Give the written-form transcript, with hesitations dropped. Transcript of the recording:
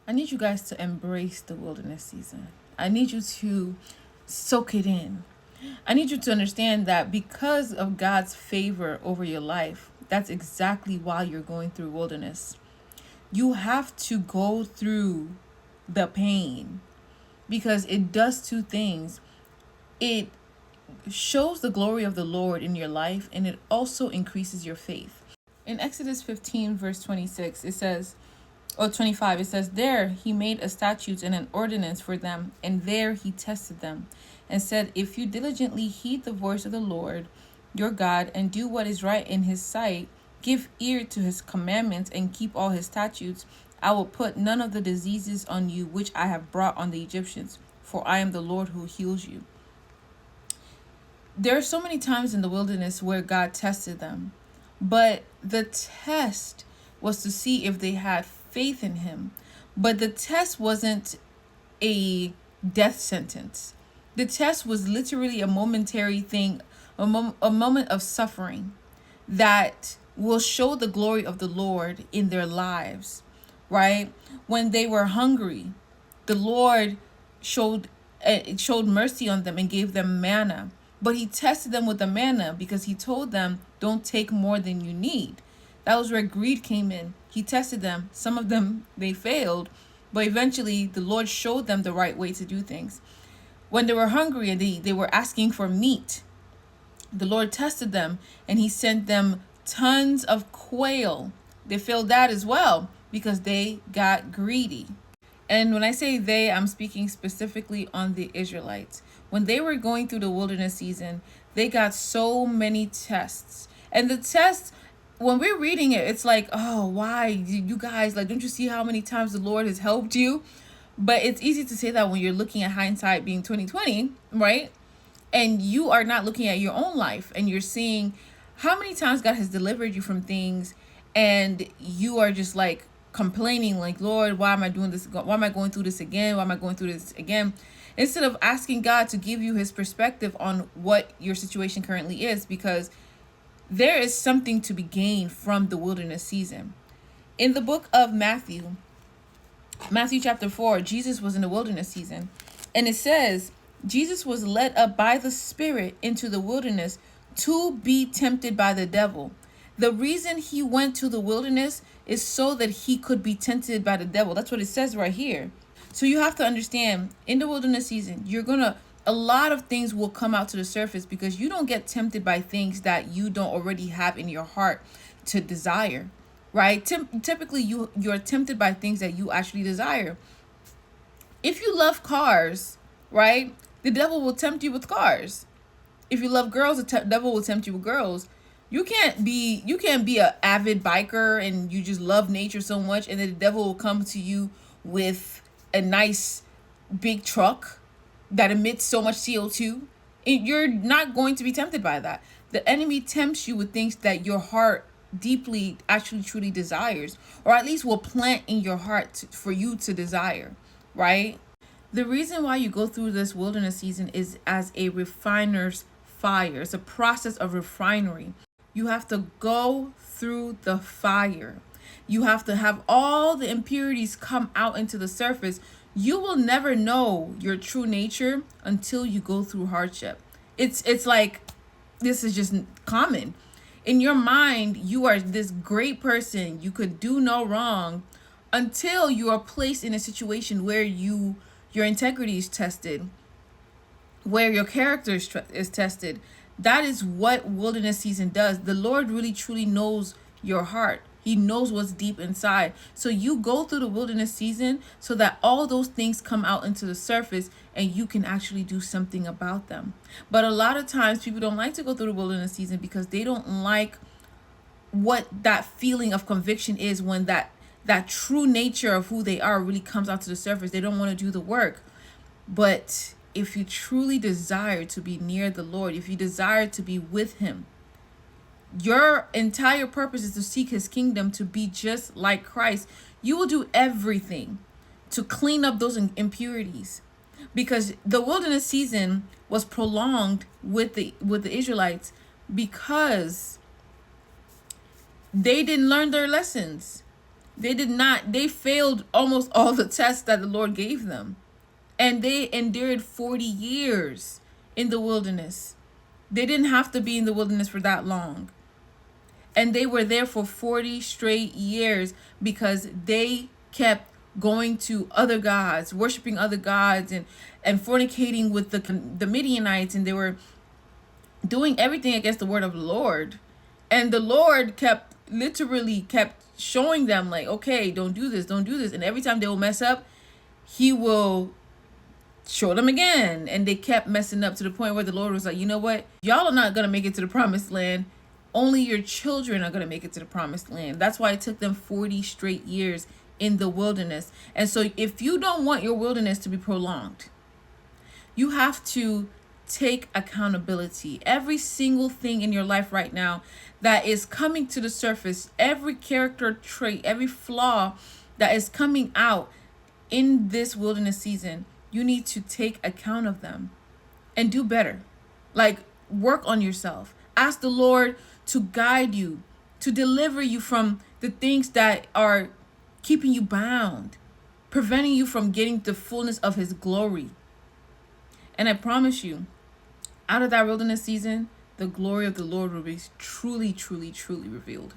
I need you guys to embrace the wilderness season. I need you to soak it in. I need you to understand that because of God's favor over your life, that's exactly why you're going through wilderness. You have to go through the pain because it does two things. It shows the glory of the Lord in your life, and it also increases your faith. In Exodus 15, verse 26, it says, or 25, it says, "There he made a statute and an ordinance for them, and there he tested them, and said, If you diligently heed the voice of the Lord your God, and do what is right in his sight, give ear to his commandments, and keep all his statutes, I will put none of the diseases on you which I have brought on the Egyptians, for I am the Lord who heals you." There are so many times in the wilderness where God tested them, but the test was to see if they had faith in him. But the test wasn't a death sentence. The test was literally a momentary thing, a moment of suffering that will show the glory of the Lord in their lives, right? When they were hungry, the Lord showed mercy on them and gave them manna. But he tested them with the manna because he told them, don't take more than you need. That was where greed came in. He tested them. Some of them, they failed. But eventually, the Lord showed them the right way to do things. When they were hungry and they were asking for meat, the Lord tested them and he sent them tons of quail. They failed that as well because they got greedy. And when I say they, I'm speaking specifically on the Israelites. When they were going through the wilderness season, they got so many tests. And the tests, when we're reading it, it's like, oh, why? You guys, like, don't you see how many times the Lord has helped you? But it's easy to say that when you're looking at hindsight being 2020, right? And you are not looking at your own life and you're seeing how many times God has delivered you from things, and you are just like complaining, like, Lord, why am I doing this? Why am I going through this again? Why am I going through this again? Instead of asking God to give you his perspective on what your situation currently is, because there is something to be gained from the wilderness season. In the book of Matthew chapter 4, Jesus was in the wilderness season. And it says, Jesus was led up by the Spirit into the wilderness to be tempted by the devil. The reason he went to the wilderness is so that he could be tempted by the devil. That's what it says right here. So you have to understand, in the wilderness season, a lot of things will come out to the surface because you don't get tempted by things that you don't already have in your heart to desire, right? Typically, you're tempted by things that you actually desire. If you love cars, right, the devil will tempt you with cars. If you love girls, the devil will tempt you with girls. You can't be an avid biker and you just love nature so much, and then the devil will come to you with a nice big truck that emits so much CO2. You're not going to be tempted by that. The enemy tempts you with things that your heart deeply actually truly desires, or at least will plant in your heart for you to desire, right? The reason why you go through this wilderness season is as a refiner's fire. It's a process of refinery. You have to go through the fire. You have to have all the impurities come out into the surface. You will never know your true nature until you go through hardship. It's like, this is just common. In your mind, you are this great person. You could do no wrong until you are placed in a situation where your integrity is tested, where your character is tested. That is what wilderness season does. The Lord really truly knows your heart. He knows what's deep inside. So you go through the wilderness season so that all those things come out into the surface and you can actually do something about them. But a lot of times people don't like to go through the wilderness season because they don't like what that feeling of conviction is when that true nature of who they are really comes out to the surface. They don't want to do the work. But if you truly desire to be near the Lord, if you desire to be with him, your entire purpose is to seek his kingdom, to be just like Christ. You will do everything to clean up those impurities, because the wilderness season was prolonged with the Israelites because they didn't learn their lessons. They failed almost all the tests that the Lord gave them. And they endured 40 years in the wilderness. They didn't have to be in the wilderness for that long. And they were there for 40 straight years because they kept going to other gods, worshiping other gods, and fornicating with the Midianites, and they were doing everything against the word of the Lord. And the Lord literally kept showing them, like, okay, don't do this, don't do this. And every time they will mess up, he will show them again. And they kept messing up to the point where the Lord was like, you know what? Y'all are not going to make it to the promised land. Only your children are going to make it to the promised land. That's why it took them 40 straight years in the wilderness. And so if you don't want your wilderness to be prolonged, you have to take accountability. Every single thing in your life right now that is coming to the surface, every character trait, every flaw that is coming out in this wilderness season, you need to take account of them and do better. Like, work on yourself. Ask the Lord to guide you, to deliver you from the things that are keeping you bound, preventing you from getting the fullness of his glory. And I promise you, out of that wilderness season, the glory of the Lord will be truly, truly, truly revealed.